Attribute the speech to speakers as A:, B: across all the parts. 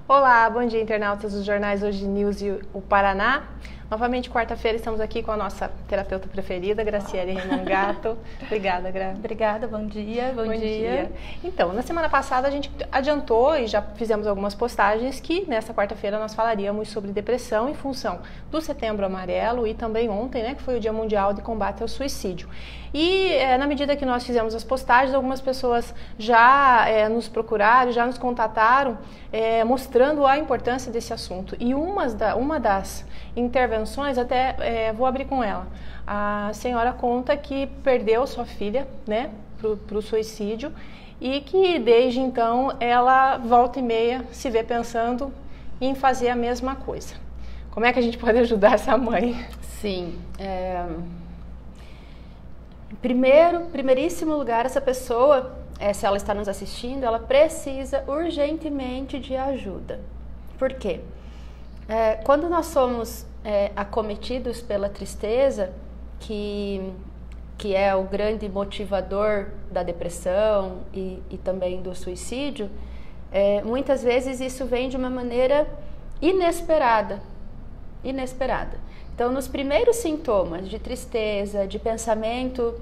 A: Olá, bom dia, internautas dos jornais Hoje News e o Paraná. Novamente, quarta-feira, estamos aqui com a nossa terapeuta preferida, Graciele Remangato. Obrigada, Gra.
B: Obrigada, bom dia. Bom dia.
A: Então, na semana passada a gente adiantou e já fizemos algumas postagens que nessa quarta-feira nós falaríamos sobre depressão em função do Setembro Amarelo e também ontem, né, que foi o Dia Mundial de Combate ao Suicídio. E na medida que nós fizemos as postagens, algumas pessoas já nos procuraram, já nos contataram, mostrando a importância desse assunto. E uma das intervenções, até vou abrir com ela. A senhora conta que perdeu sua filha, né, para o suicídio e que desde então ela volta e meia se vê pensando em fazer a mesma coisa. Como é que a gente pode ajudar essa mãe?
B: Sim, em primeiríssimo lugar, essa pessoa, se ela está nos assistindo, ela precisa urgentemente de ajuda. Por quê? Quando nós somos acometidos pela tristeza, que é o grande motivador da depressão e também do suicídio, muitas vezes isso vem de uma maneira inesperada. Então, nos primeiros sintomas de tristeza, de pensamento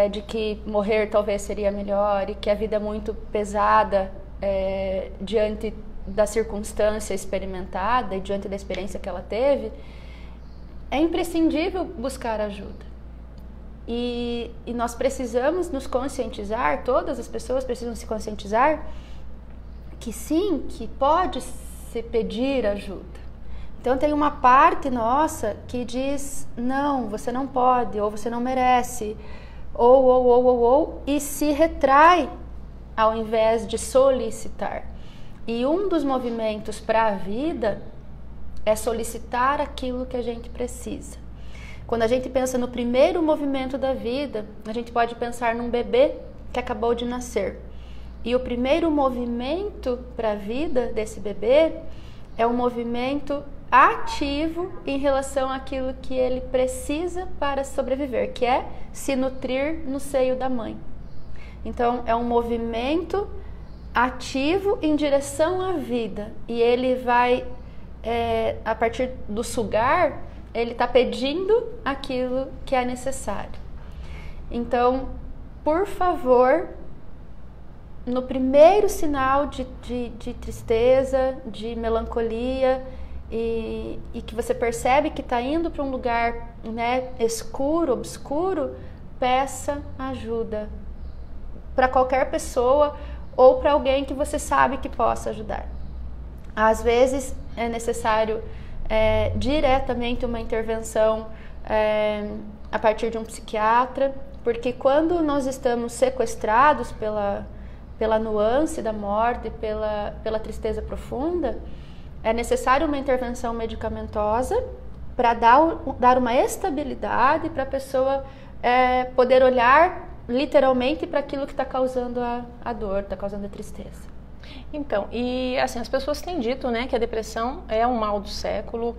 B: de que morrer talvez seria melhor e que a vida é muito pesada diante da circunstância experimentada e diante da experiência que ela teve, é imprescindível buscar ajuda. E nós precisamos nos conscientizar, todas as pessoas precisam se conscientizar que sim, que pode se pedir ajuda. Então tem uma parte nossa que diz, não, você não pode, ou você não merece, ou, e se retrai ao invés de solicitar. E um dos movimentos para a vida é solicitar aquilo que a gente precisa. Quando a gente pensa no primeiro movimento da vida, a gente pode pensar num bebê que acabou de nascer. E o primeiro movimento para a vida desse bebê é um movimento ativo em relação àquilo que ele precisa para sobreviver, que é se nutrir no seio da mãe. Então, é um movimento ativo em direção à vida. E ele vai, a partir do sugar, ele está pedindo aquilo que é necessário. Então, por favor, no primeiro sinal de tristeza, de melancolia, e que você percebe que está indo para um lugar, né, escuro, obscuro, peça ajuda para qualquer pessoa ou para alguém que você sabe que possa ajudar. Às vezes é necessário diretamente uma intervenção a partir de um psiquiatra, porque quando nós estamos sequestrados pela nuance da morte, pela tristeza profunda, é necessário uma intervenção medicamentosa para dar uma estabilidade para a pessoa poder olhar literalmente para aquilo que está causando a dor, está causando a tristeza.
A: Então, e assim, as pessoas têm dito, né, que a depressão é um mal do século.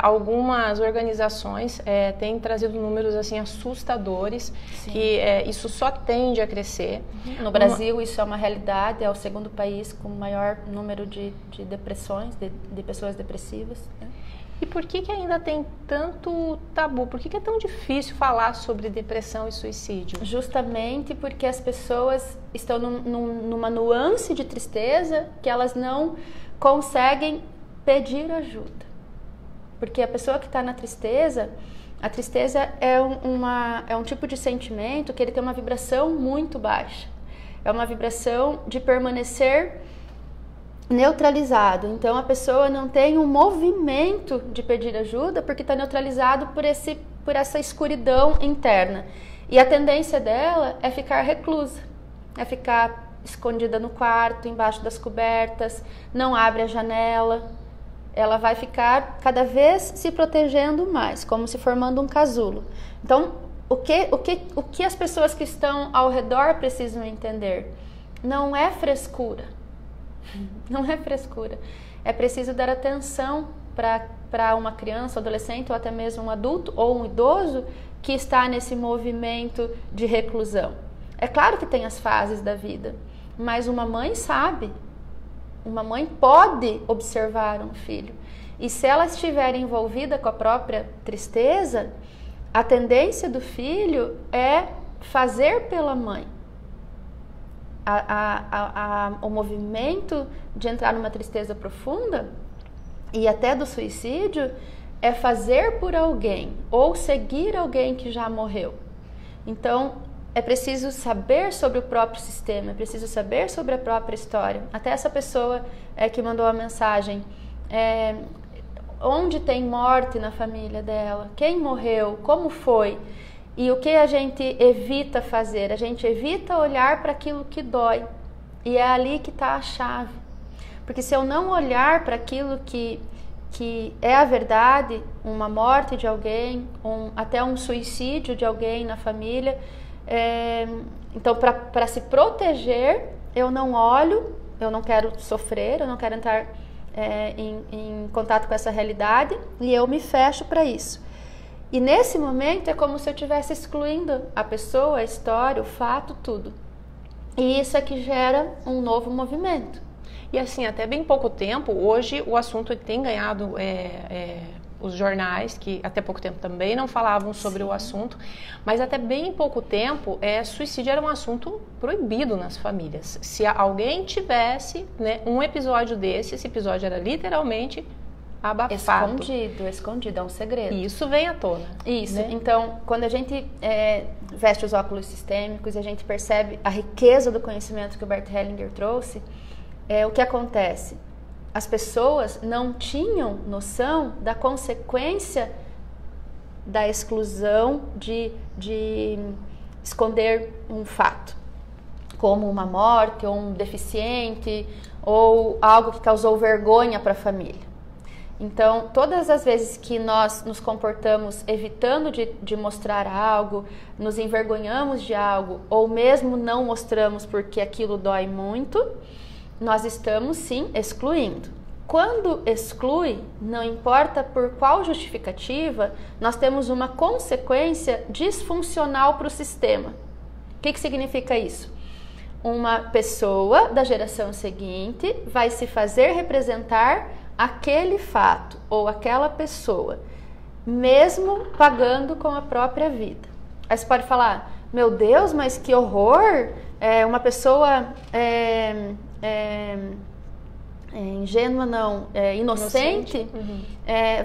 A: Algumas organizações têm trazido números assim assustadores. Sim. Que isso só tende a crescer.
B: No Brasil isso é uma realidade, é o segundo país com maior número de depressões, de pessoas depressivas, né?
A: E por que ainda tem tanto tabu? Por que é tão difícil falar sobre depressão e suicídio?
B: Justamente porque as pessoas estão numa nuance de tristeza que elas não conseguem pedir ajuda. Porque a pessoa que está na tristeza, a tristeza é um tipo de sentimento que ele tem uma vibração muito baixa. É uma vibração de permanecer neutralizado. Então a pessoa não tem um movimento de pedir ajuda porque está neutralizado por essa escuridão interna. E a tendência dela é ficar reclusa, é ficar escondida no quarto, embaixo das cobertas, não abre a janela. Ela vai ficar cada vez se protegendo mais, como se formando um casulo. Então, o que as pessoas que estão ao redor precisam entender? Não é frescura. Não é frescura. É preciso dar atenção para uma criança, um adolescente ou até mesmo um adulto ou um idoso que está nesse movimento de reclusão. É claro que tem as fases da vida, mas uma mãe sabe Uma mãe pode observar um filho. E se ela estiver envolvida com a própria tristeza, a tendência do filho é fazer pela mãe. O movimento de entrar numa tristeza profunda e até do suicídio é fazer por alguém ou seguir alguém que já morreu. Então, é preciso saber sobre o próprio sistema, é preciso saber sobre a própria história. Até essa pessoa que mandou a mensagem, onde tem morte na família dela, quem morreu, como foi. E o que a gente evita fazer? A gente evita olhar para aquilo que dói. E é ali que está a chave. Porque se eu não olhar para aquilo que é a verdade, uma morte de alguém, até um suicídio de alguém na família, então para se proteger, eu não olho, eu não quero sofrer, eu não quero entrar em contato com essa realidade e eu me fecho para isso. E nesse momento é como se eu estivesse excluindo a pessoa, a história, o fato, tudo. E isso é que gera um novo movimento.
A: E assim, até bem pouco tempo, hoje o assunto tem ganhado os jornais, que até pouco tempo também não falavam sobre o assunto, mas até bem pouco tempo, suicídio era um assunto proibido nas famílias. Se alguém tivesse, né, um episódio desse, esse episódio era literalmente abafado.
B: Escondido, é um segredo.
A: E isso vem à tona.
B: Isso,
A: né?
B: Então, quando a gente veste os óculos sistêmicos e a gente percebe a riqueza do conhecimento que o Bert Hellinger trouxe, o que acontece? As pessoas não tinham noção da consequência da exclusão de esconder um fato, como uma morte, ou um deficiente, ou algo que causou vergonha para a família. Então, todas as vezes que nós nos comportamos evitando de mostrar algo, nos envergonhamos de algo, ou mesmo não mostramos porque aquilo dói muito, nós estamos sim excluindo. Quando exclui, não importa por qual justificativa, nós temos uma consequência disfuncional para o sistema. O que significa isso? Uma pessoa da geração seguinte vai se fazer representar aquele fato ou aquela pessoa, mesmo pagando com a própria vida. Aí você pode falar, meu Deus, mas que horror, uma pessoa ingênua não, inocente,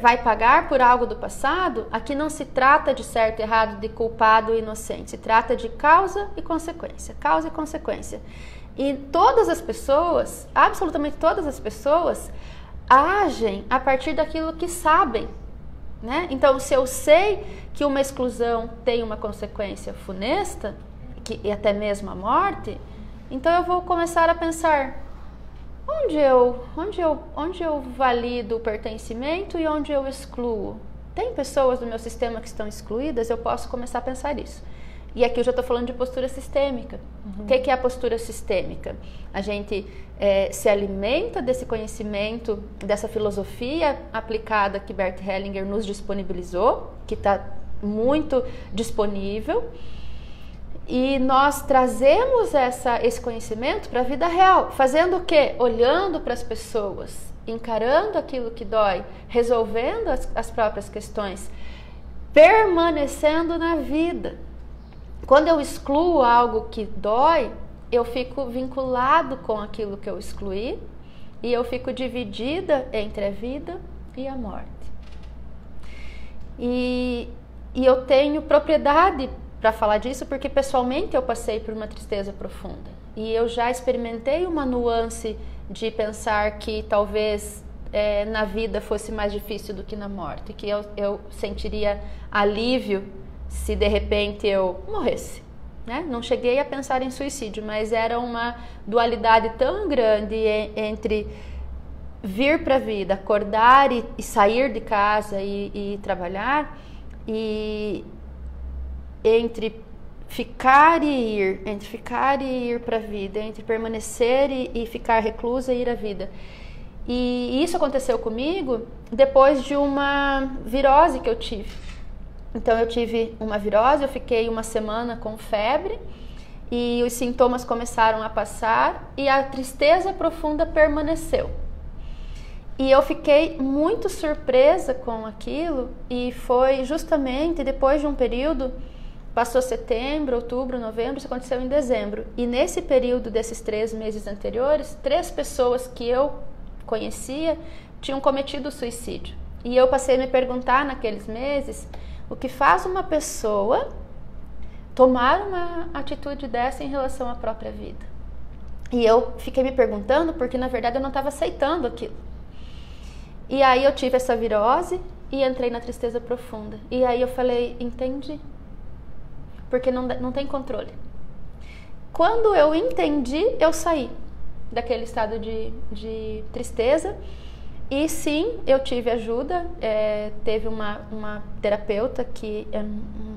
B: vai pagar por algo do passado. Aqui não se trata de certo e errado, de culpado e inocente, se trata de causa e consequência, causa e consequência. E todas as pessoas, absolutamente todas as pessoas, agem a partir daquilo que sabem, né? Então, se eu sei que uma exclusão tem uma consequência funesta, e até mesmo a morte, então eu vou começar a pensar onde eu valido o pertencimento e onde eu excluo. Tem pessoas do meu sistema que estão excluídas, eu posso começar a pensar isso. E aqui eu já estou falando de postura sistêmica. O que é a postura sistêmica? A gente se alimenta desse conhecimento, dessa filosofia aplicada que Bert Hellinger nos disponibilizou, que está muito disponível, e nós trazemos esse conhecimento para a vida real, fazendo o quê? Olhando para as pessoas, encarando aquilo que dói, resolvendo as próprias questões, permanecendo na vida. Quando eu excluo algo que dói, eu fico vinculado com aquilo que eu excluí e eu fico dividida entre a vida e a morte. E eu tenho propriedade para falar disso porque pessoalmente eu passei por uma tristeza profunda. E eu já experimentei uma nuance de pensar que talvez na vida fosse mais difícil do que na morte, que eu sentiria alívio se de repente eu morresse, né? Não cheguei a pensar em suicídio, mas era uma dualidade tão grande entre vir para a vida, acordar e sair de casa e trabalhar, e entre ficar e ir para a vida, entre permanecer e ficar reclusa e ir à vida. E isso aconteceu comigo depois de uma virose que eu tive. Então eu tive uma virose, eu fiquei uma semana com febre e os sintomas começaram a passar e a tristeza profunda permaneceu. E eu fiquei muito surpresa com aquilo, e foi justamente depois de um período, passou setembro, outubro, novembro, isso aconteceu em dezembro. E nesse período desses 3 meses anteriores, 3 pessoas que eu conhecia tinham cometido suicídio. E eu passei a me perguntar naqueles meses, o que faz uma pessoa tomar uma atitude dessa em relação à própria vida? E eu fiquei me perguntando porque, na verdade, eu não estava aceitando aquilo. E aí eu tive essa virose e entrei na tristeza profunda. E aí eu falei, entendi. Porque não tem controle. Quando eu entendi, eu saí daquele estado de tristeza. E sim, eu tive ajuda. Teve uma terapeuta que é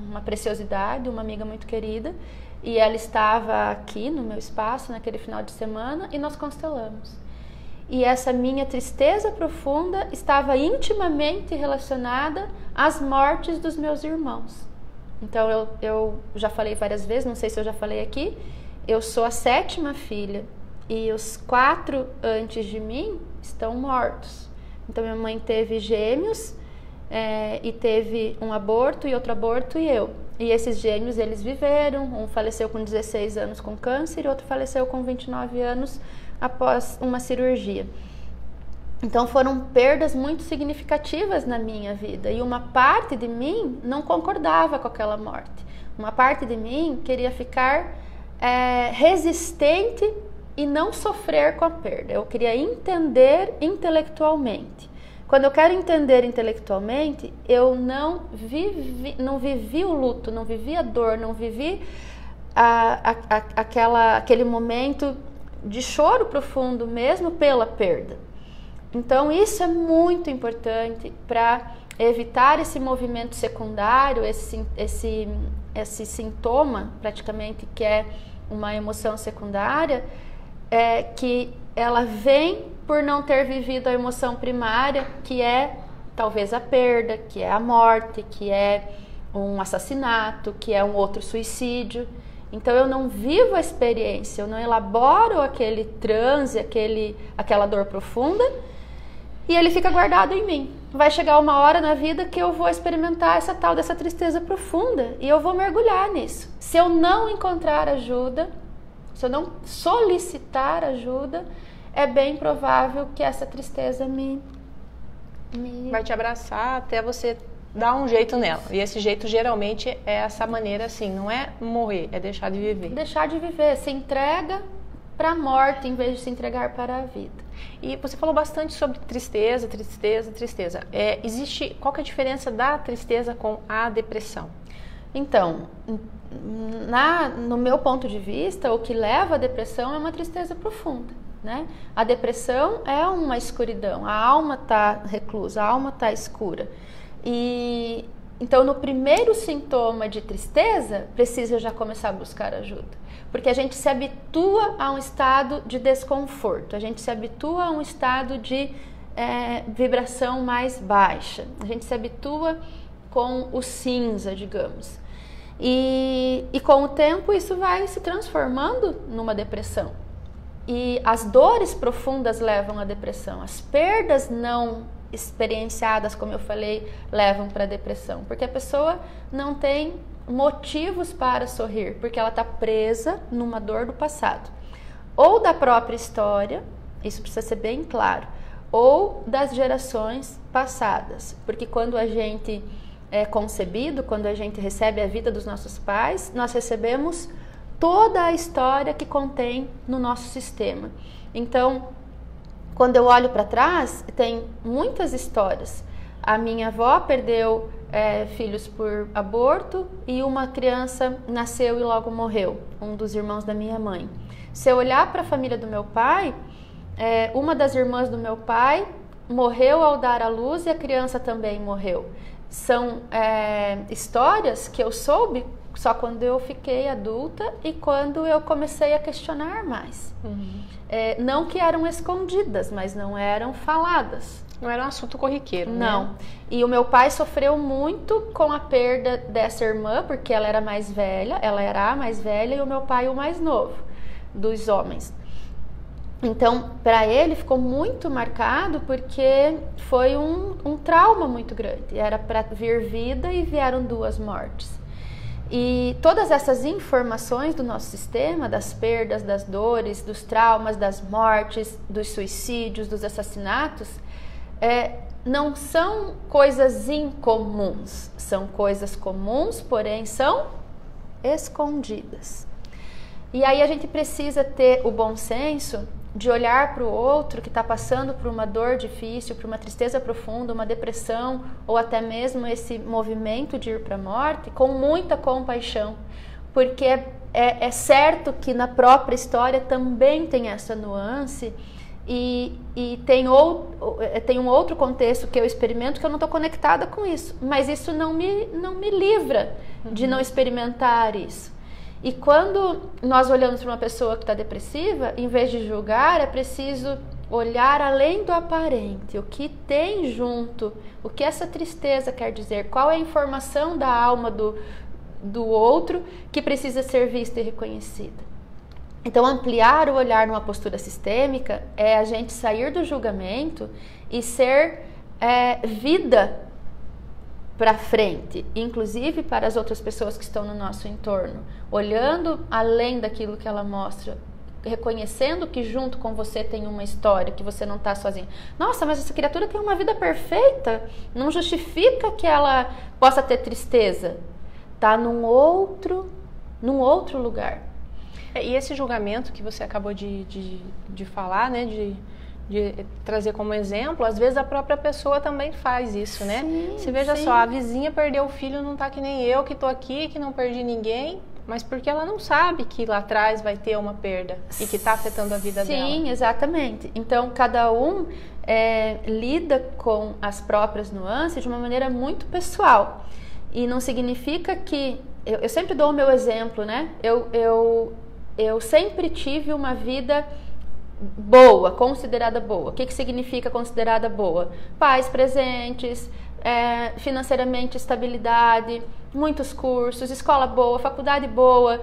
B: uma preciosidade, uma amiga muito querida. E ela estava aqui no meu espaço naquele final de semana e nós constelamos. E essa minha tristeza profunda estava intimamente relacionada às mortes dos meus irmãos. Então eu já falei várias vezes, não sei se eu já falei aqui, eu sou a 7ª filha e os 4 antes de mim estão mortos. Então minha mãe teve gêmeos e teve um aborto e outro aborto e eu. E esses gêmeos, eles viveram, um faleceu com 16 anos com câncer e outro faleceu com 29 anos após uma cirurgia. Então foram perdas muito significativas na minha vida e uma parte de mim não concordava com aquela morte. Uma parte de mim queria ficar resistente e não sofrer com a perda. Eu queria entender intelectualmente. Quando eu quero entender intelectualmente, eu não vivi o luto, não vivi a dor, não vivi aquele momento de choro profundo mesmo pela perda. Então isso é muito importante para evitar esse movimento secundário, esse sintoma praticamente que é uma emoção secundária, que ela vem por não ter vivido a emoção primária, que é talvez a perda, que é a morte, que é um assassinato, que é um outro suicídio. Então eu não vivo a experiência, eu não elaboro aquele transe, aquela dor profunda, e ele fica guardado em mim. Vai chegar uma hora na vida que eu vou experimentar essa tal dessa tristeza profunda e eu vou mergulhar nisso. Se eu não encontrar ajuda, se eu não solicitar ajuda, é bem provável que essa tristeza
A: vai te abraçar até você dar um jeito nela. E esse jeito geralmente é essa maneira assim, não é morrer, é deixar de viver.
B: Deixar de viver, se entrega para a morte em vez de se entregar para a vida.
A: E você falou bastante sobre tristeza. Qual que é a diferença da tristeza com a depressão?
B: Então, no meu ponto de vista, o que leva à depressão é uma tristeza profunda, né? A depressão é uma escuridão, a alma está reclusa, a alma está escura. E então, no primeiro sintoma de tristeza, precisa já começar a buscar ajuda. Porque a gente se habitua a um estado de desconforto, a gente se habitua a um estado de vibração mais baixa, a gente se habitua com o cinza, digamos. E com o tempo isso vai se transformando numa depressão. E as dores profundas levam à depressão, as perdas não experienciadas, como eu falei, levam para a depressão, porque a pessoa não tem motivos para sorrir, porque ela está presa numa dor do passado, ou da própria história, isso precisa ser bem claro, ou das gerações passadas, porque quando a gente é concebido, quando a gente recebe a vida dos nossos pais, nós recebemos toda a história que contém no nosso sistema. Então, quando eu olho para trás, tem muitas histórias. A minha avó perdeu filhos por aborto e uma criança nasceu e logo morreu, um dos irmãos da minha mãe. Se eu olhar para a família do meu pai, uma das irmãs do meu pai morreu ao dar à luz e a criança também morreu. São histórias que eu soube só quando eu fiquei adulta e quando eu comecei a questionar mais. Não que eram escondidas, mas não eram faladas.
A: Não era um assunto corriqueiro,
B: não.
A: Né?
B: E o meu pai sofreu muito com a perda dessa irmã, porque ela era mais velha, ela era a mais velha e o meu pai o mais novo dos homens. Então, para ele ficou muito marcado porque foi um trauma muito grande. Era para vir vida e vieram 2 mortes. E todas essas informações do nosso sistema, das perdas, das dores, dos traumas, das mortes, dos suicídios, dos assassinatos, não são coisas incomuns, são coisas comuns, porém são escondidas. E aí a gente precisa ter o bom senso de olhar para o outro que está passando por uma dor difícil, por uma tristeza profunda, uma depressão ou até mesmo esse movimento de ir para a morte com muita compaixão, porque é certo que na própria história também tem essa nuance e tem um outro contexto que eu experimento que eu não estou conectada com isso, mas isso não me livra de não experimentar isso. E quando nós olhamos para uma pessoa que está depressiva, em vez de julgar, é preciso olhar além do aparente, o que tem junto, o que essa tristeza quer dizer, qual é a informação da alma do outro que precisa ser vista e reconhecida. Então, ampliar o olhar numa postura sistêmica é a gente sair do julgamento e ser vida para frente, inclusive para as outras pessoas que estão no nosso entorno, olhando além daquilo que ela mostra, reconhecendo que junto com você tem uma história, que você não está sozinho. Nossa, mas essa criatura tem uma vida perfeita, não justifica que ela possa ter tristeza. Está num outro lugar.
A: E esse julgamento que você acabou de falar, né, de trazer como exemplo, às vezes a própria pessoa também faz isso, né?
B: Sim,
A: você veja
B: sim.
A: só, a vizinha perdeu o filho, não tá que nem eu que tô aqui, que não perdi ninguém, mas porque ela não sabe que lá atrás vai ter uma perda e que tá afetando a vida dela.
B: Sim, exatamente. Então, cada um lida com as próprias nuances de uma maneira muito pessoal. E não significa que... Eu sempre dou o meu exemplo, né? Eu sempre tive uma vida boa, considerada boa. O que significa considerada boa? Pais presentes, financeiramente estabilidade, muitos cursos, escola boa, faculdade boa,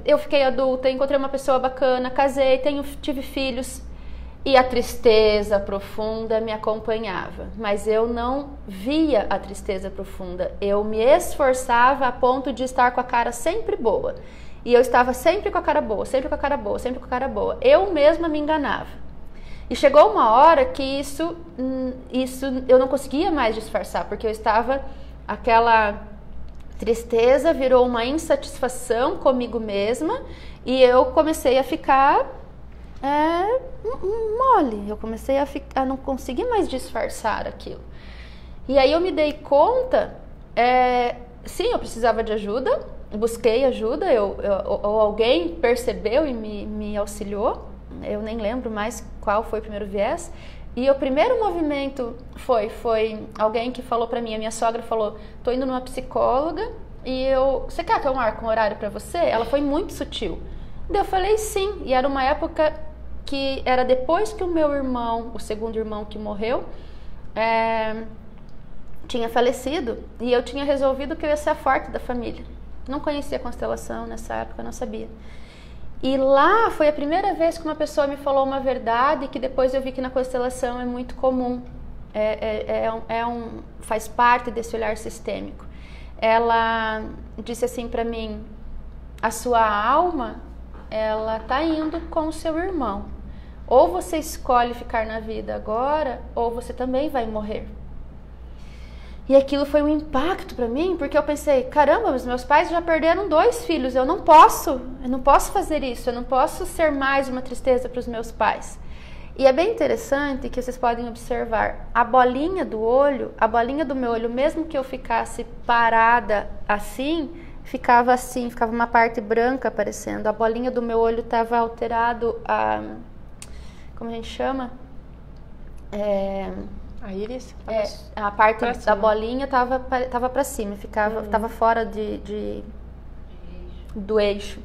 B: eu fiquei adulta, encontrei uma pessoa bacana, casei, tive filhos. E a tristeza profunda me acompanhava, mas eu não via a tristeza profunda. Eu me esforçava a ponto de estar com a cara sempre boa. E eu estava sempre com a cara boa, sempre com a cara boa, sempre com a cara boa. Eu mesma me enganava. E chegou uma hora que isso eu não conseguia mais disfarçar, porque eu estava... Aquela tristeza virou uma insatisfação comigo mesma e eu comecei a ficar mole. Eu comecei a não conseguir mais disfarçar aquilo. E aí eu me dei conta, sim, eu precisava de ajuda. Busquei ajuda, ou alguém percebeu e me auxiliou, eu nem lembro mais qual foi o primeiro viés, e o primeiro movimento foi alguém que falou pra mim, a minha sogra falou, tô indo numa psicóloga, e você quer que eu marque um horário pra você? Ela foi muito sutil. Daí eu falei sim, e era uma época que era depois que o meu irmão, o segundo irmão que morreu, tinha falecido, e eu tinha resolvido que eu ia ser a forte da família. Não conhecia a constelação nessa época, não sabia. E lá foi a primeira vez que uma pessoa me falou uma verdade que depois eu vi que na constelação é muito comum. Faz parte desse olhar sistêmico. Ela disse assim para mim, a sua alma, ela tá indo com o seu irmão. Ou você escolhe ficar na vida agora, ou você também vai morrer. E aquilo foi um impacto para mim, porque eu pensei, caramba, os meus pais já perderam 2 filhos, eu não posso fazer isso, eu não posso ser mais uma tristeza para os meus pais. E é bem interessante que vocês podem observar, a bolinha do meu olho, mesmo que eu ficasse parada assim, ficava uma parte branca aparecendo, a bolinha do meu olho estava alterado, como a gente chama?
A: A íris?
B: A parte da bolinha tava para cima, tava fora do eixo.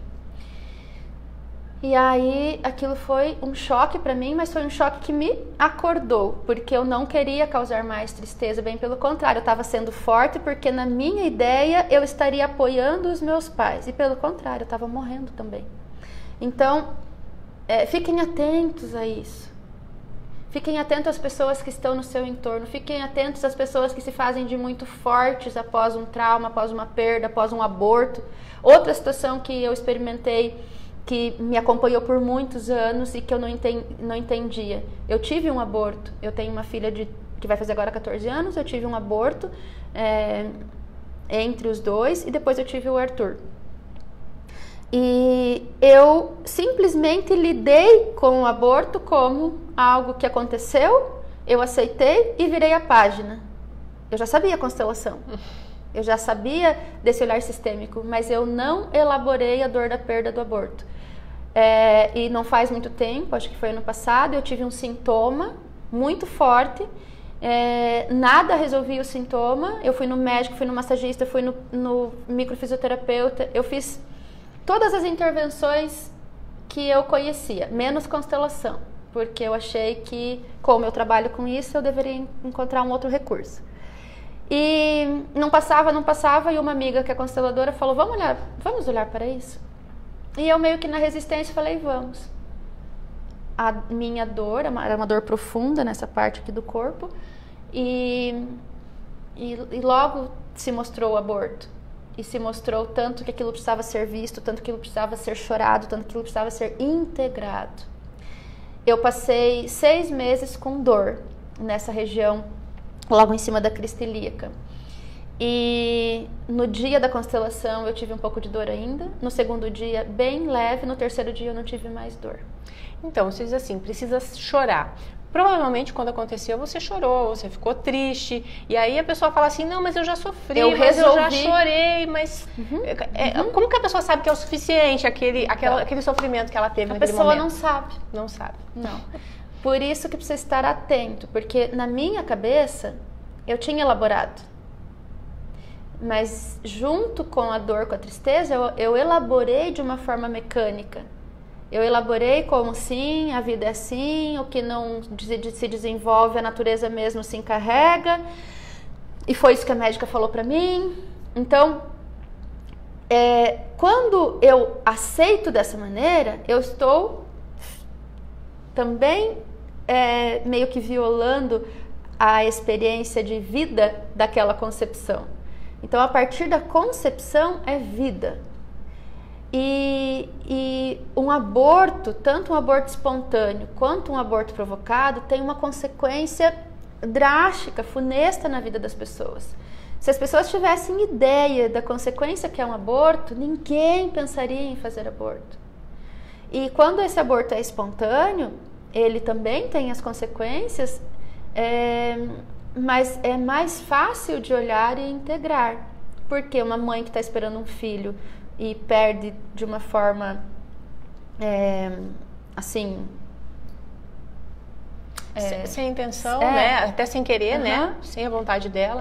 B: E aí aquilo foi um choque para mim, mas foi um choque que me acordou, porque eu não queria causar mais tristeza, bem pelo contrário, eu estava sendo forte porque na minha ideia eu estaria apoiando os meus pais, e pelo contrário, eu estava morrendo também. Então, fiquem atentos a isso. Fiquem atentos às pessoas que estão no seu entorno, fiquem atentos às pessoas que se fazem de muito fortes após um trauma, após uma perda, após um aborto. Outra situação que eu experimentei, que me acompanhou por muitos anos e que eu não entendia. Eu tive um aborto, eu tenho uma filha que vai fazer agora 14 anos, eu tive um aborto entre os dois e depois eu tive o Arthur. E eu simplesmente lidei com o aborto como algo que aconteceu, eu aceitei e virei a página. Eu já sabia a constelação. Eu já sabia desse olhar sistêmico, mas eu não elaborei a dor da perda do aborto. E não faz muito tempo, acho que foi ano passado, eu tive um sintoma muito forte, nada resolvia o sintoma. Eu fui no médico, fui no massagista, fui no microfisioterapeuta, eu fiz todas as intervenções que eu conhecia, menos constelação, porque eu achei que, como eu trabalho com isso, eu deveria encontrar um outro recurso. E não passava, e uma amiga que é consteladora falou, vamos olhar para isso? E eu meio que na resistência falei, vamos. A minha dor, era uma dor profunda nessa parte aqui do corpo, e logo se mostrou o aborto. E se mostrou tanto que aquilo precisava ser visto, tanto que aquilo precisava ser chorado, tanto que aquilo precisava ser integrado. Eu passei 6 meses com dor nessa região, logo em cima da crista ilíaca. E no dia da constelação eu tive um pouco de dor ainda, no segundo dia bem leve, no terceiro dia eu não tive mais dor.
A: Então, você diz assim, precisa chorar. Provavelmente quando aconteceu você chorou, você ficou triste, e aí a pessoa fala assim, não, mas eu já sofri, eu já chorei, mas como que a pessoa sabe que é o suficiente aquele sofrimento que ela teve naquele momento?
B: A pessoa não sabe.
A: Não sabe.
B: Não. Por isso que precisa estar atento, porque na minha cabeça eu tinha elaborado, mas junto com a dor, com a tristeza, eu elaborei de uma forma mecânica. Eu elaborei como sim, a vida é assim, o que não se desenvolve, a natureza mesmo se encarrega. E foi isso que a médica falou pra mim. Então, quando eu aceito dessa maneira, eu estou também meio que violando a experiência de vida daquela concepção. Então, a partir da concepção é vida. E um aborto, tanto um aborto espontâneo quanto um aborto provocado, tem uma consequência drástica, funesta na vida das pessoas. Se as pessoas tivessem ideia da consequência que é um aborto, ninguém pensaria em fazer aborto. E quando esse aborto é espontâneo, ele também tem as consequências, mas é mais fácil de olhar e integrar. Porque uma mãe que está esperando um filho e perde de uma forma assim...
A: sem intenção, né? Até sem querer, né? Sem a vontade dela.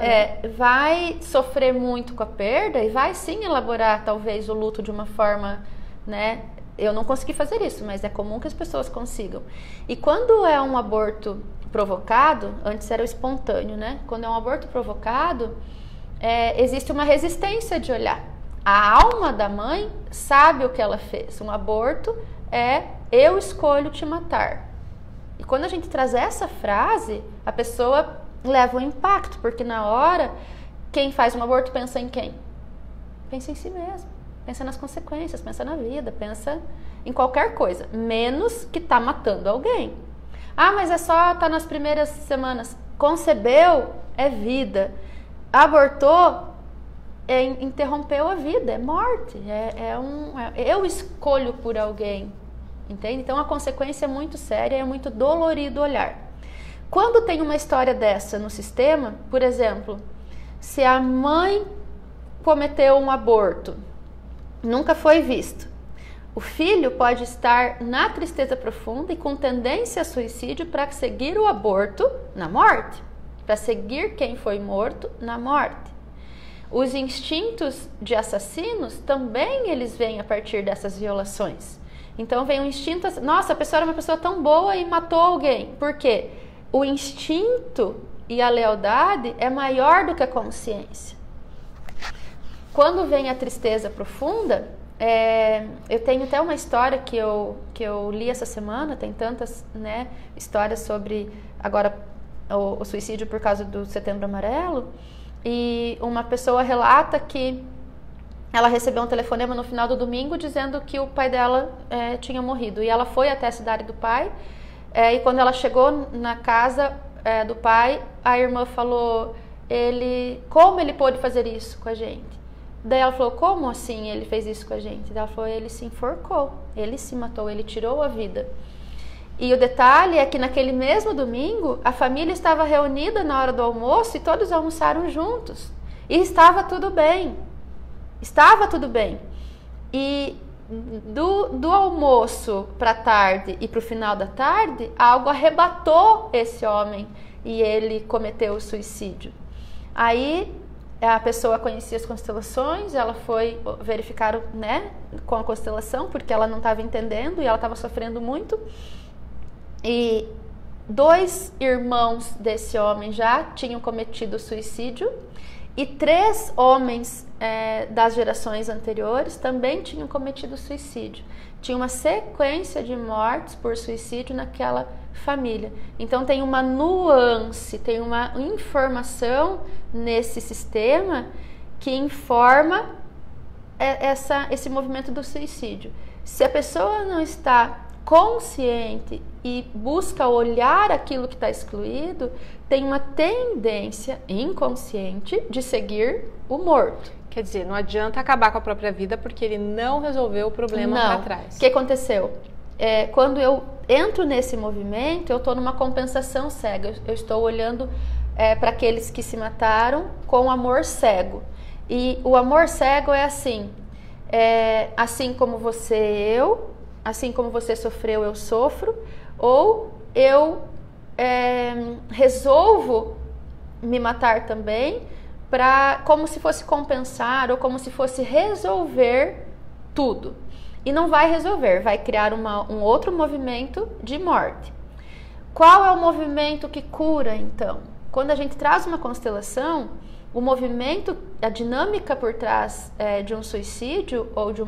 B: Vai sofrer muito com a perda e vai sim elaborar talvez o luto de uma forma, né? Eu não consegui fazer isso, mas é comum que as pessoas consigam. E quando é um aborto provocado, antes era o espontâneo, né? Quando é um aborto provocado, existe uma resistência de olhar. A alma da mãe sabe o que ela fez. Um aborto eu escolho te matar. E quando a gente traz essa frase, a pessoa leva um impacto, porque na hora, quem faz um aborto pensa em quem? Pensa em si mesmo, pensa nas consequências, pensa na vida, pensa em qualquer coisa, menos que tá matando alguém. Ah, mas é só tá nas primeiras semanas. Concebeu, é vida. Abortou, interrompeu a vida, é morte. Eu escolho por alguém. Entende? Então a consequência é muito séria, é muito dolorido olhar. Quando tem uma história dessa no sistema, por exemplo, se a mãe cometeu um aborto, nunca foi visto, o filho pode estar na tristeza profunda e com tendência a suicídio para seguir o aborto na morte. para seguir quem foi morto na morte. Os instintos de assassinos também eles vêm a partir dessas violações. Então vem um instinto, nossa, a pessoa era uma pessoa tão boa e matou alguém. Por quê? O instinto e a lealdade é maior do que a consciência. Quando vem a tristeza profunda, eu tenho até uma história que eu li essa semana, tem tantas, né, histórias sobre agora o suicídio por causa do Setembro Amarelo, e uma pessoa relata que ela recebeu um telefonema no final do domingo dizendo que o pai dela tinha morrido, e ela foi até a cidade do pai, e quando ela chegou na casa do pai, a irmã falou, como ele pôde fazer isso com a gente? Daí ela falou, como assim ele fez isso com a gente? Daí ela falou, ele se enforcou, ele se matou, ele tirou a vida. E o detalhe é que naquele mesmo domingo, a família estava reunida na hora do almoço e todos almoçaram juntos. E estava tudo bem. Estava tudo bem. E do almoço para a tarde e para o final da tarde, algo arrebatou esse homem e ele cometeu o suicídio. Aí a pessoa conhecia as constelações, ela foi verificar, né, com a constelação, porque ela não estava entendendo e ela estava sofrendo muito. E 2 irmãos desse homem já tinham cometido suicídio e 3 homens das gerações anteriores também tinham cometido suicídio. Tinha uma sequência de mortes por suicídio naquela família. Então tem uma nuance, tem uma informação nesse sistema que informa esse movimento do suicídio. Se a pessoa não está consciente e busca olhar aquilo que está excluído, tem uma tendência inconsciente de seguir o morto.
A: Quer dizer, não adianta acabar com a própria vida porque ele não resolveu o problema lá atrás.
B: O que aconteceu? Quando eu entro nesse movimento, eu estou numa compensação cega. Eu estou olhando para aqueles que se mataram com amor cego. E o amor cego é assim, assim como você, assim como você sofreu, eu sofro, ou eu resolvo me matar também, como se fosse compensar ou como se fosse resolver tudo. E não vai resolver, vai criar um outro movimento de morte. Qual é o movimento que cura, então? Quando a gente traz uma constelação, o movimento, a dinâmica por trás de um suicídio ou de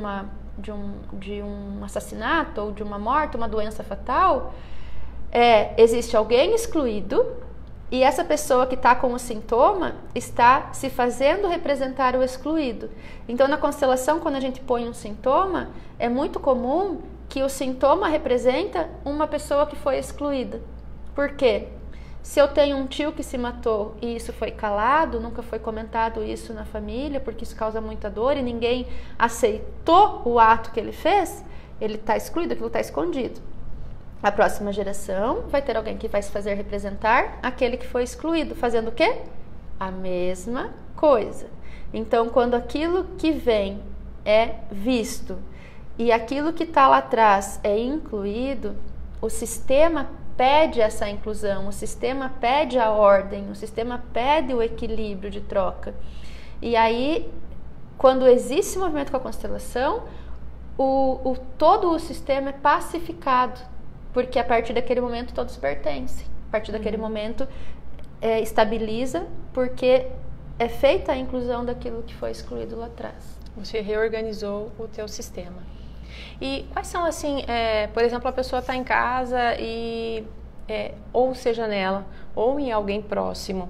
B: um assassinato ou de uma morte, uma doença fatal, existe alguém excluído e essa pessoa que está com o sintoma está se fazendo representar o excluído. Então, na constelação, quando a gente põe um sintoma, é muito comum que o sintoma representa uma pessoa que foi excluída. Por quê? Se eu tenho um tio que se matou e isso foi calado, nunca foi comentado isso na família, porque isso causa muita dor e ninguém aceitou o ato que ele fez, ele está excluído, aquilo está escondido. A próxima geração vai ter alguém que vai se fazer representar aquele que foi excluído, fazendo o quê? A mesma coisa. Então, quando aquilo que vem é visto e aquilo que está lá atrás é incluído, o sistema pede essa inclusão, o sistema pede a ordem, o sistema pede o equilíbrio de troca. E aí, quando existe esse movimento com a constelação, todo o sistema é pacificado, porque a partir daquele momento todos pertencem. A partir daquele momento estabiliza, porque é feita a inclusão daquilo que foi excluído lá atrás.
A: Você reorganizou o teu sistema. E quais são, assim, por exemplo, a pessoa está em casa e, ou seja nela, ou em alguém próximo,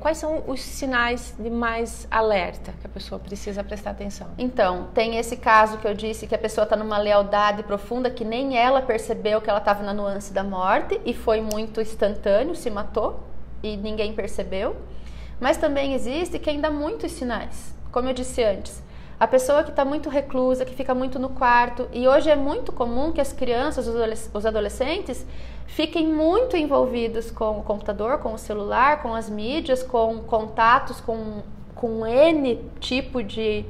A: quais são os sinais de mais alerta que a pessoa precisa prestar atenção?
B: Então, tem esse caso que eu disse que a pessoa está numa lealdade profunda que nem ela percebeu que ela estava na nuance da morte e foi muito instantâneo, se matou e ninguém percebeu. Mas também existe quem dá muitos sinais, como eu disse antes. A pessoa que está muito reclusa, que fica muito no quarto, e hoje é muito comum que as crianças, os adolescentes, fiquem muito envolvidos com o computador, com o celular, com as mídias, com contatos com N tipo de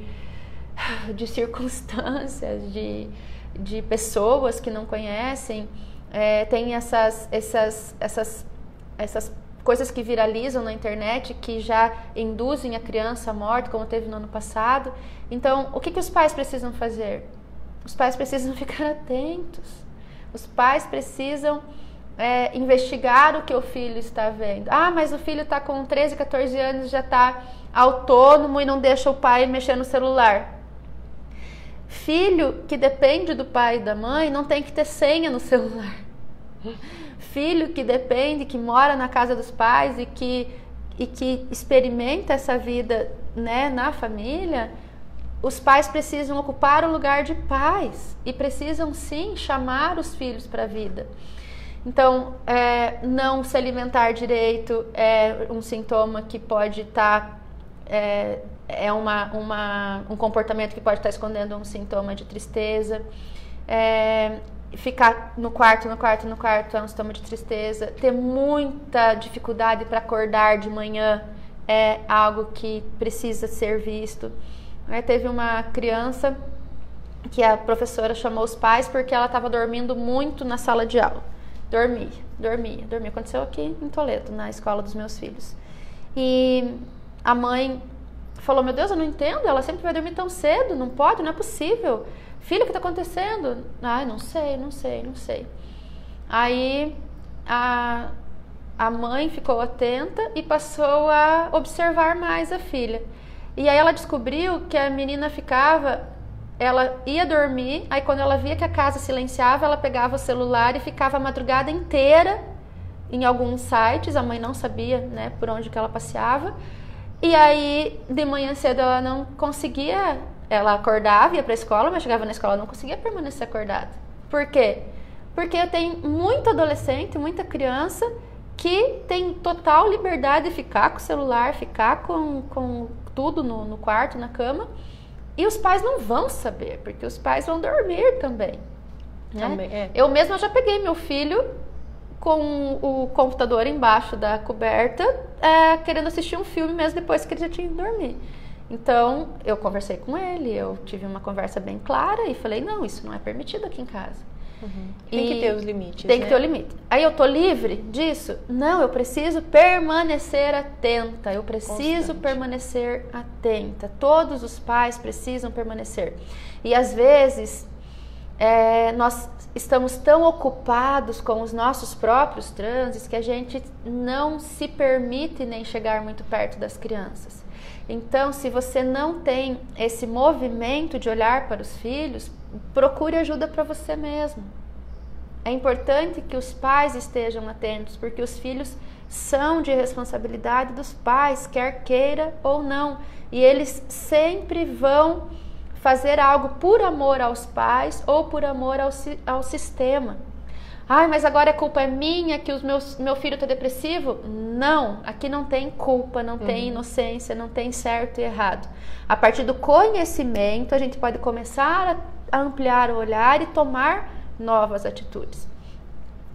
B: circunstâncias, de pessoas que não conhecem. Tem essas coisas que viralizam na internet, que já induzem a criança à morte, como teve no ano passado. Então, o que os pais precisam fazer? Os pais precisam ficar atentos. Os pais precisam investigar o que o filho está vendo. Ah, mas o filho está com 13, 14 anos, já está autônomo e não deixa o pai mexer no celular. Filho que depende do pai e da mãe não tem que ter senha no celular. Filho que depende, que mora na casa dos pais e que experimenta essa vida, né, na família, os pais precisam ocupar o lugar de pais e precisam sim chamar os filhos para a vida. Então, não se alimentar direito é um sintoma que pode estar, um comportamento que pode estar escondendo um sintoma de tristeza. Ficar no quarto é um sintoma de tristeza. Ter muita dificuldade para acordar de manhã é algo que precisa ser visto. Teve uma criança que a professora chamou os pais porque ela estava dormindo muito na sala de aula. Dormia. Aconteceu aqui em Toledo, na escola dos meus filhos. E a mãe falou, meu Deus, eu não entendo, ela sempre vai dormir tão cedo, não pode, não é possível. Filho, o que está acontecendo? Ai, não sei. Aí a mãe ficou atenta e passou a observar mais a filha. E aí ela descobriu que a menina ela ia dormir, aí quando ela via que a casa silenciava, ela pegava o celular e ficava a madrugada inteira em alguns sites, a mãe não sabia, né, por onde que ela passeava. E aí, de manhã cedo, ela não conseguia, ela acordava, ia para a escola, mas chegava na escola, não conseguia permanecer acordada. Por quê? Porque tem muito adolescente, muita criança que tem total liberdade de ficar com o celular, ficar com tudo no quarto, na cama, e os pais não vão saber, porque os pais vão dormir também. Né? Eu mesma já peguei meu filho com o computador embaixo da coberta, querendo assistir um filme mesmo depois que ele já tinha ido dormir. Então, eu conversei com ele, eu tive uma conversa bem clara e falei, não, isso não é permitido aqui em casa.
A: Tem que ter os limites,
B: Tem que ter o limite. Aí eu tô livre disso? Não, eu preciso permanecer atenta. Eu preciso permanecer atenta. Todos os pais precisam permanecer. E às vezes nós estamos tão ocupados com os nossos próprios transes que a gente não se permite nem chegar muito perto das crianças. Então, se você não tem esse movimento de olhar para os filhos, procure ajuda para você mesmo. É importante que os pais estejam atentos, porque os filhos são de responsabilidade dos pais, quer queira ou não. E eles sempre vão fazer algo por amor aos pais ou por amor ao sistema. Ai, mas agora a culpa é minha que meu filho está depressivo? Não, aqui não tem culpa, não tem inocência, não tem certo e errado. A partir do conhecimento, a gente pode começar a ampliar o olhar e tomar novas atitudes.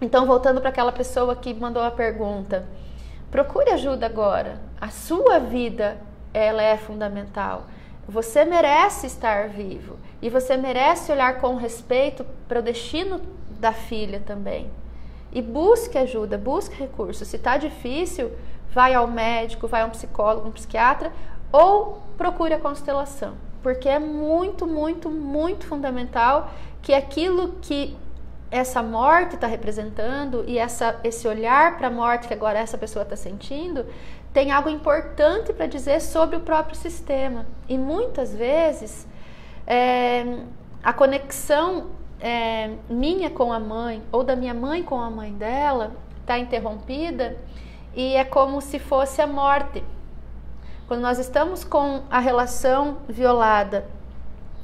B: Então, voltando para aquela pessoa que mandou a pergunta, procure ajuda agora. A sua vida, ela é fundamental. Você merece estar vivo e você merece olhar com respeito para o destino da filha também. E busque ajuda, busque recursos. Se está difícil, vai ao médico, vai a um psicólogo, um psiquiatra ou procure a constelação. Porque é muito, muito, muito fundamental que aquilo que essa morte está representando e esse olhar para a morte que agora essa pessoa está sentindo tem algo importante para dizer sobre o próprio sistema. E muitas vezes a conexão minha com a mãe ou da minha mãe com a mãe dela está interrompida e é como se fosse a morte. Quando nós estamos com a relação violada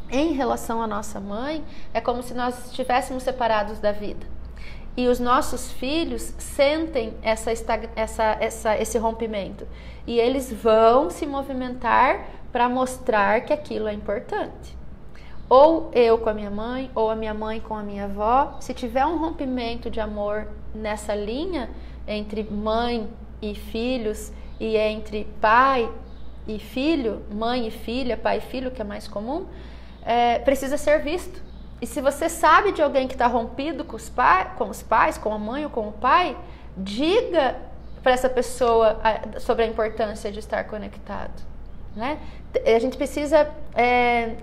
B: em relação à nossa mãe, é como se nós estivéssemos separados da vida. E os nossos filhos sentem esse rompimento. E eles vão se movimentar para mostrar que aquilo é importante. Ou eu com a minha mãe, ou a minha mãe com a minha avó. Se tiver um rompimento de amor nessa linha, entre mãe e filhos, e entre pai e filho, mãe e filha, pai e filho, que é mais comum, precisa ser visto. E se você sabe de alguém que está rompido com os pais, com a mãe ou com o pai, diga para essa pessoa sobre a importância de estar conectado, né? A gente precisa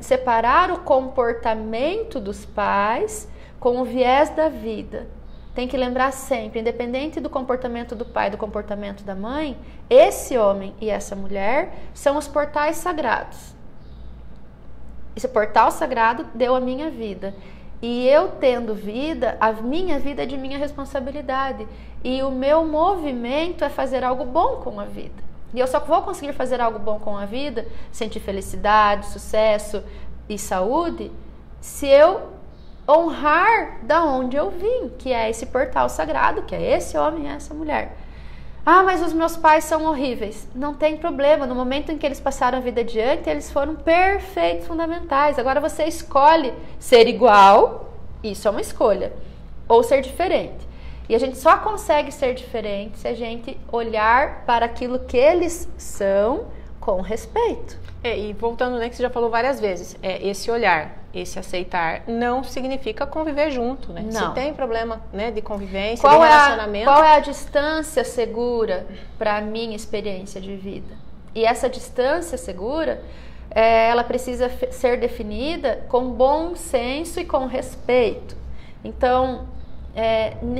B: separar o comportamento dos pais com o viés da vida. Tem que lembrar sempre, independente do comportamento do pai, do comportamento da mãe, esse homem e essa mulher são os portais sagrados. Esse portal sagrado deu a minha vida. E eu tendo vida, a minha vida é de minha responsabilidade. E o meu movimento é fazer algo bom com a vida. E eu só vou conseguir fazer algo bom com a vida, sentir felicidade, sucesso e saúde, se eu honrar da onde eu vim, que é esse portal sagrado, que é esse homem e essa mulher. Ah, mas os meus pais são horríveis. Não tem problema, no momento em que eles passaram a vida adiante, eles foram perfeitos, fundamentais. Agora você escolhe ser igual, isso é uma escolha, ou ser diferente. E a gente só consegue ser diferente se a gente olhar para aquilo que eles são com respeito.
A: E voltando, né, que você já falou várias vezes, esse olhar, esse aceitar, não significa conviver junto, né?
B: Não.
A: Se tem problema, né, de convivência, de relacionamento...
B: Qual é a distância segura para a minha experiência de vida? E essa distância segura, ela precisa ser definida com bom senso e com respeito. Então,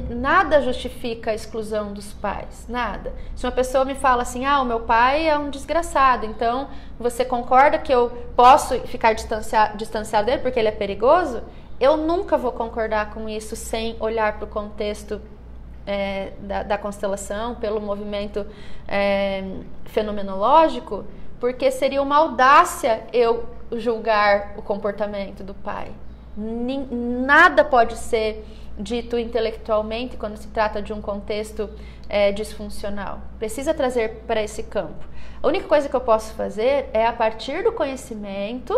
B: nada justifica a exclusão dos pais, nada. Se uma pessoa me fala assim, o meu pai é um desgraçado, então você concorda que eu posso ficar distanciado dele porque ele é perigoso? Eu nunca vou concordar com isso sem olhar para o contexto da constelação, pelo movimento fenomenológico, porque seria uma audácia eu julgar o comportamento do pai. Nada pode ser dito intelectualmente quando se trata de um contexto disfuncional. Precisa trazer para esse campo. A única coisa que eu posso fazer é, a partir do conhecimento,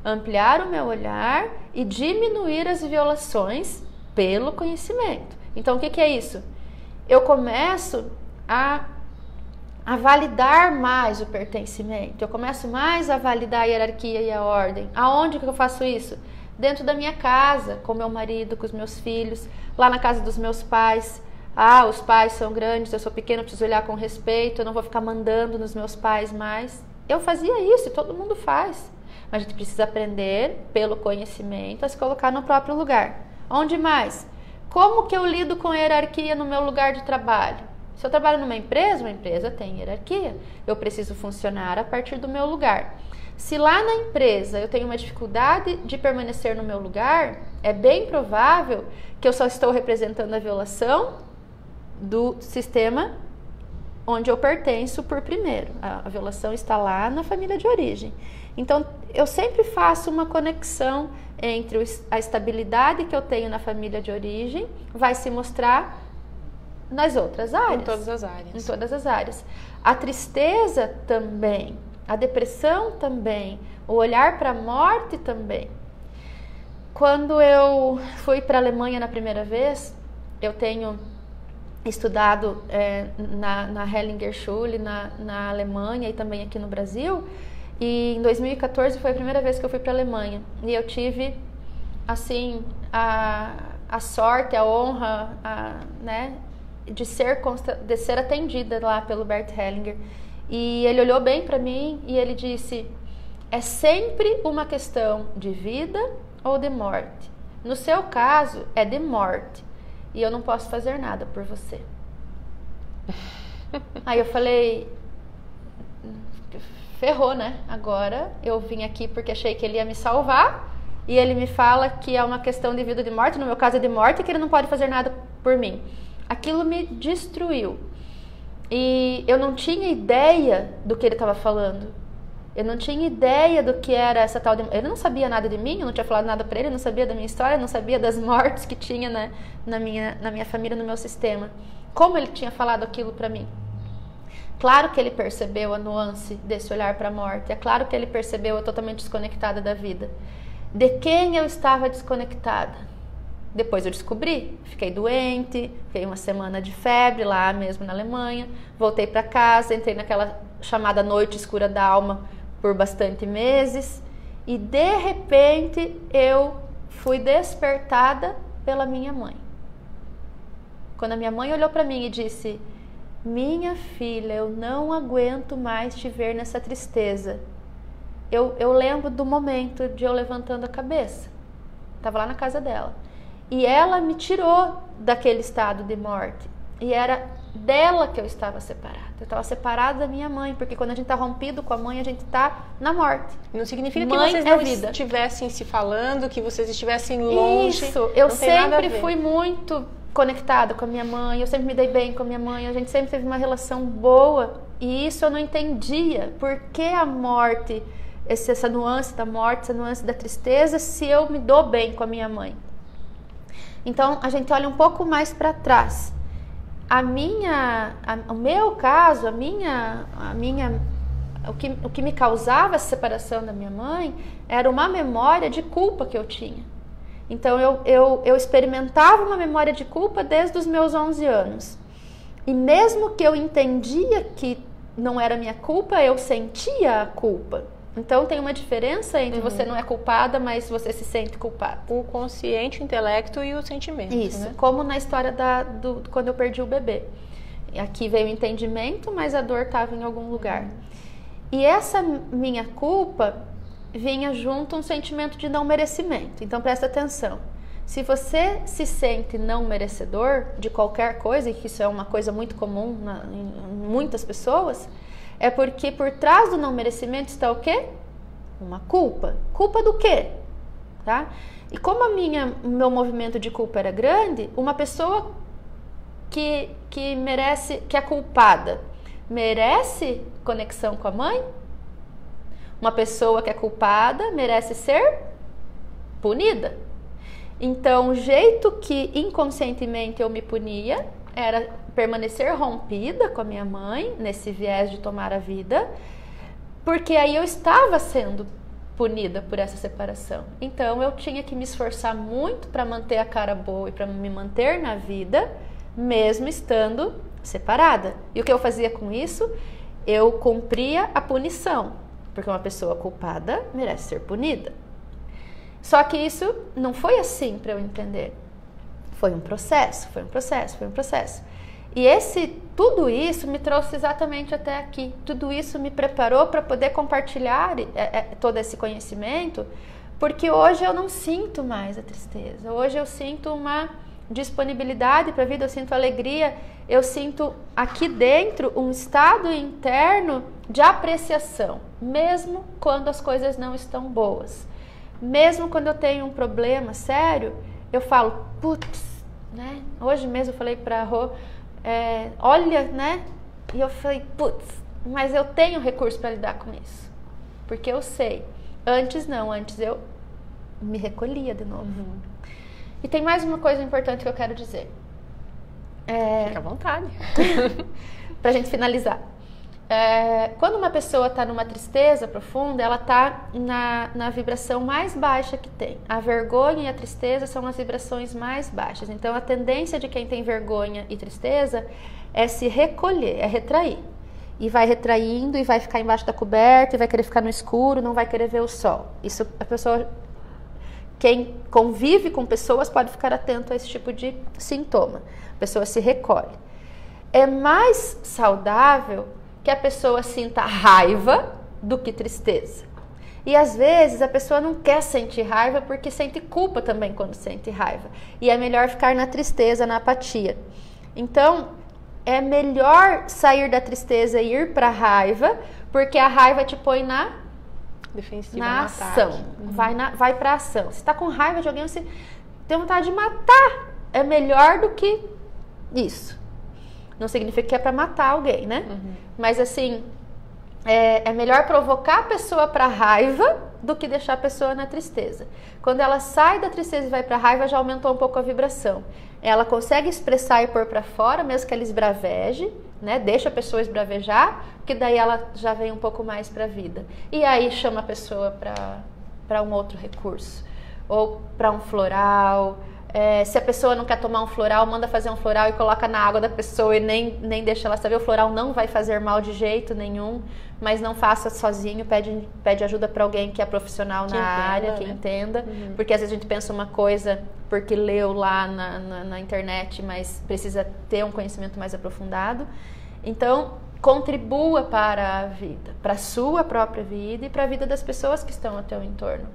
B: ampliar o meu olhar e diminuir as violações pelo conhecimento. Então, o que é isso? Eu começo a validar mais o pertencimento, eu começo mais a validar a hierarquia e a ordem. Aonde que eu faço isso? Dentro da minha casa, com meu marido, com os meus filhos, lá na casa dos meus pais. Os pais são grandes, eu sou pequena, eu preciso olhar com respeito, eu não vou ficar mandando nos meus pais mais. Eu fazia isso e todo mundo faz. Mas a gente precisa aprender, pelo conhecimento, a se colocar no próprio lugar. Onde mais? Como que eu lido com a hierarquia no meu lugar de trabalho? Se eu trabalho numa empresa tem hierarquia. Eu preciso funcionar a partir do meu lugar. Se lá na empresa eu tenho uma dificuldade de permanecer no meu lugar, é bem provável que eu só estou representando a violação do sistema onde eu pertenço por primeiro. A violação está lá na família de origem. Então, eu sempre faço uma conexão entre a estabilidade que eu tenho na família de origem, vai se mostrar nas outras áreas.
A: Em todas as áreas.
B: Em todas as áreas. A tristeza também. A depressão também, o olhar para a morte também. Quando eu fui para a Alemanha na primeira vez, eu tenho estudado na Hellinger Schule, na Alemanha e também aqui no Brasil, e em 2014 foi a primeira vez que eu fui para a Alemanha. E eu tive, assim, a sorte, a honra, né, de ser atendida lá pelo Bert Hellinger. E ele olhou bem para mim e ele disse: é sempre uma questão de vida ou de morte. No seu caso, é de morte. E eu não posso fazer nada por você. Aí eu falei: ferrou, né? Agora eu vim aqui porque achei que ele ia me salvar. E ele me fala que é uma questão de vida ou de morte. No meu caso é de morte e que ele não pode fazer nada por mim. Aquilo me destruiu. E eu não tinha ideia do que ele estava falando. Eu não tinha ideia do que era essa tal... Ele não sabia nada de mim, eu não tinha falado nada para ele, não sabia da minha história, não sabia das mortes que tinha na minha família, no meu sistema. Como ele tinha falado aquilo para mim? Claro que ele percebeu a nuance desse olhar para a morte. É claro que ele percebeu eu totalmente desconectada da vida. De quem eu estava desconectada? Depois eu descobri, fiquei doente, fiquei uma semana de febre lá mesmo na Alemanha, voltei para casa, entrei naquela chamada noite escura da alma por bastante meses e de repente eu fui despertada pela minha mãe. Quando a minha mãe olhou para mim e disse: minha filha, eu não aguento mais te ver nessa tristeza. Eu lembro do momento de eu levantando a cabeça. Estava lá na casa dela. E ela me tirou daquele estado de morte. E era dela que eu estava separada. Eu estava separada da minha mãe, porque quando a gente está rompido com a mãe, a gente está na morte.
A: Não significa
B: mãe
A: que vocês não estivessem se falando, que vocês estivessem longe.
B: Isso, eu sempre fui muito conectada com a minha mãe, eu sempre me dei bem com a minha mãe, a gente sempre teve uma relação boa. E isso eu não entendia. Por que a morte, essa nuance da morte, essa nuance da tristeza, se eu me dou bem com a minha mãe? Então, a gente olha um pouco mais para trás. O meu caso, o que me causava essa separação da minha mãe era uma memória de culpa que eu tinha. Então eu experimentava uma memória de culpa desde os meus 11 anos. E mesmo que eu entendia que não era minha culpa, eu sentia a culpa. Então tem uma diferença entre você não é culpada, mas você se sente culpada.
A: O consciente, o intelecto e o sentimento.
B: Isso,
A: né?
B: Como na história quando eu perdi o bebê. Aqui veio o entendimento, mas a dor estava em algum lugar. E essa minha culpa vinha junto um sentimento de não merecimento. Então presta atenção. Se você se sente não merecedor de qualquer coisa, e que isso é uma coisa muito comum em muitas pessoas, é porque por trás do não merecimento está o quê? Uma culpa. Culpa do quê? Tá? E como o meu movimento de culpa era grande, uma pessoa que é culpada, merece conexão com a mãe? Uma pessoa que é culpada merece ser punida. Então, o jeito que inconscientemente eu me punia era permanecer rompida com a minha mãe, nesse viés de tomar a vida, porque aí eu estava sendo punida por essa separação. Então, eu tinha que me esforçar muito para manter a cara boa e para me manter na vida, mesmo estando separada. E o que eu fazia com isso? Eu cumpria a punição, porque uma pessoa culpada merece ser punida. Só que isso não foi assim para eu entender. Foi um processo. E tudo isso me trouxe exatamente até aqui. Tudo isso me preparou para poder compartilhar todo esse conhecimento, porque hoje eu não sinto mais a tristeza. Hoje eu sinto uma disponibilidade para a vida, eu sinto alegria, eu sinto aqui dentro um estado interno de apreciação, mesmo quando as coisas não estão boas. Mesmo quando eu tenho um problema sério, eu falo, putz, né? Hoje mesmo eu falei para a Rô, olha, né? E eu falei, putz, mas eu tenho recurso para lidar com isso. Porque eu sei. Antes eu me recolhia de novo. E tem mais uma coisa importante que eu quero dizer.
A: Fica à vontade.
B: Pra gente finalizar. Quando uma pessoa está numa tristeza profunda, ela está na vibração mais baixa que tem. A vergonha e a tristeza são as vibrações mais baixas. Então, a tendência de quem tem vergonha e tristeza é se recolher, é retrair. E vai retraindo e vai ficar embaixo da coberta e vai querer ficar no escuro, não vai querer ver o sol. Isso a pessoa... Quem convive com pessoas pode ficar atento a esse tipo de sintoma. A pessoa se recolhe. É mais saudável que a pessoa sinta raiva do que tristeza. E às vezes a pessoa não quer sentir raiva porque sente culpa também quando sente raiva. E é melhor ficar na tristeza, na apatia. Então, é melhor sair da tristeza e ir para a raiva, porque a raiva te põe na
A: defensiva,
B: na ação. Vai para a ação. Se está com raiva de alguém, você tem vontade de matar. É melhor do que isso. Não significa que é para matar alguém, né? Mas assim, é melhor provocar a pessoa para raiva do que deixar a pessoa na tristeza. Quando ela sai da tristeza e vai para a raiva, já aumentou um pouco a vibração. Ela consegue expressar e pôr para fora, mesmo que ela esbraveje, né? Deixa a pessoa esbravejar, que daí ela já vem um pouco mais para a vida. E aí chama a pessoa para um outro recurso. Ou para um floral. Se a pessoa não quer tomar um floral, manda fazer um floral e coloca na água da pessoa e nem deixa ela saber. O floral não vai fazer mal de jeito nenhum, mas não faça sozinho, pede ajuda para alguém que é profissional na área, que entenda. Porque às vezes a gente pensa uma coisa porque leu lá na internet, mas precisa ter um conhecimento mais aprofundado. Então, contribua para a vida, para a sua própria vida e para a vida das pessoas que estão ao teu entorno.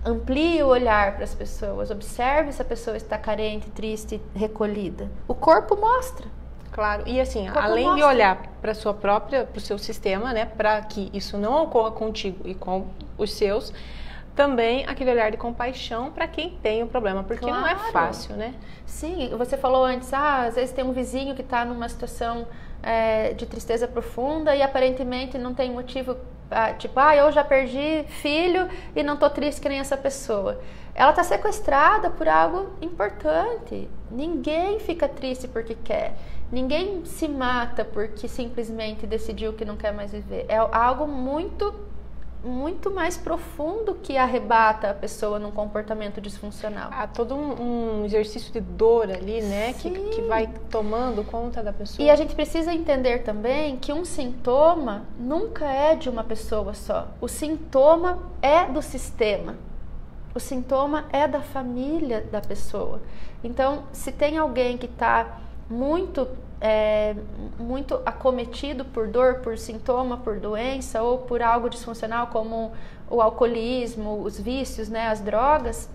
B: Amplie o olhar para as pessoas, observe se a pessoa está carente, triste, recolhida. O corpo mostra.
A: Claro, e assim, além de olhar para sua própria, para o seu sistema, né, para que isso não ocorra contigo e com os seus, também aquele olhar de compaixão para quem tem o problema, porque não é fácil, né?
B: Sim, você falou antes, às vezes tem um vizinho que está numa situação de tristeza profunda e aparentemente não tem motivo, tipo, eu já perdi filho e não estou triste que nem essa pessoa. Ela está sequestrada por algo importante. Ninguém fica triste porque quer. Ninguém se mata porque simplesmente decidiu que não quer mais viver. É algo muito mais profundo que arrebata a pessoa num comportamento disfuncional.
A: Há todo um exercício de dor ali, né? Que vai tomando conta da pessoa.
B: E a gente precisa entender também que um sintoma nunca é de uma pessoa só. O sintoma é do sistema. O sintoma é da família da pessoa. Então, se tem alguém que está muito acometido por dor, por sintoma, por doença ou por algo disfuncional como o alcoolismo, os vícios, né, as drogas,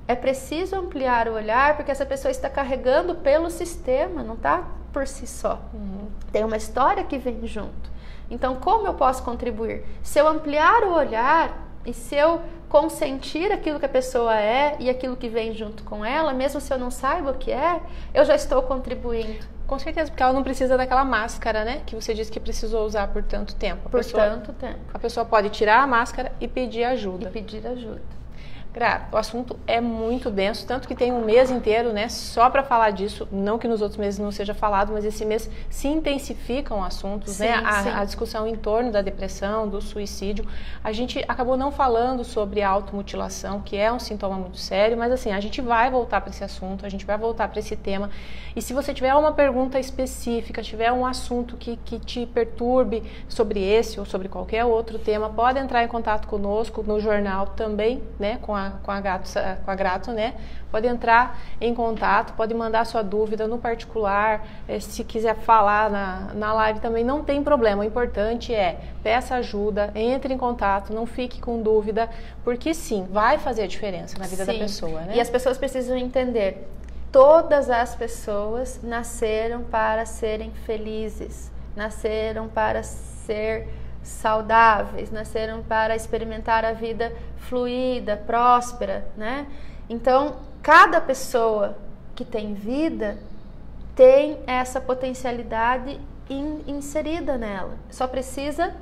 B: é preciso ampliar o olhar porque essa pessoa está carregando pelo sistema, não está por si só. Tem uma história que vem junto. Então, como eu posso contribuir? Se eu ampliar o olhar e se eu consentir aquilo que a pessoa é e aquilo que vem junto com ela, mesmo se eu não saiba o que é, eu já estou contribuindo.
A: Com certeza, porque ela não precisa daquela máscara, né? Que você disse que precisou usar por tanto tempo.
B: Tanto tempo.
A: A pessoa pode tirar a máscara e pedir ajuda. Gra, o assunto é muito denso, tanto que tem um mês inteiro, né, só para falar disso. Não que nos outros meses não seja falado, mas esse mês se intensificam assuntos, né? A discussão em torno da depressão, do suicídio. A gente acabou não falando sobre a automutilação, que é um sintoma muito sério, mas assim, a gente vai voltar para esse assunto, a gente vai voltar para esse tema. E se você tiver uma pergunta específica, tiver um assunto que te perturbe sobre esse ou sobre qualquer outro tema, pode entrar em contato conosco no jornal também, né, com a Grato, né? Pode entrar em contato, pode mandar sua dúvida no particular, se quiser falar na live também, não tem problema. O importante é, peça ajuda, entre em contato, não fique com dúvida, porque sim, vai fazer a diferença na vida da pessoa, né?
B: E as pessoas precisam entender, todas as pessoas nasceram para serem felizes, nasceram para ser saudáveis, nasceram para experimentar a vida fluida, próspera, né? Então, cada pessoa que tem vida tem essa potencialidade inserida nela. Só precisa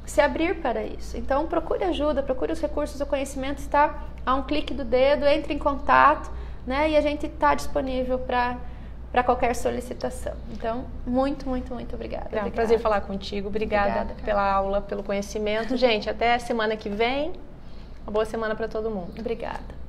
B: se abrir para isso. Então, procure ajuda, procure os recursos, o conhecimento está a um clique do dedo, entre em contato, né? E a gente está disponível para qualquer solicitação. Então, muito obrigada.
A: É um prazer falar contigo. Obrigada pela aula, pelo conhecimento. Gente, até semana que vem. Uma boa semana para todo mundo.
B: Obrigada.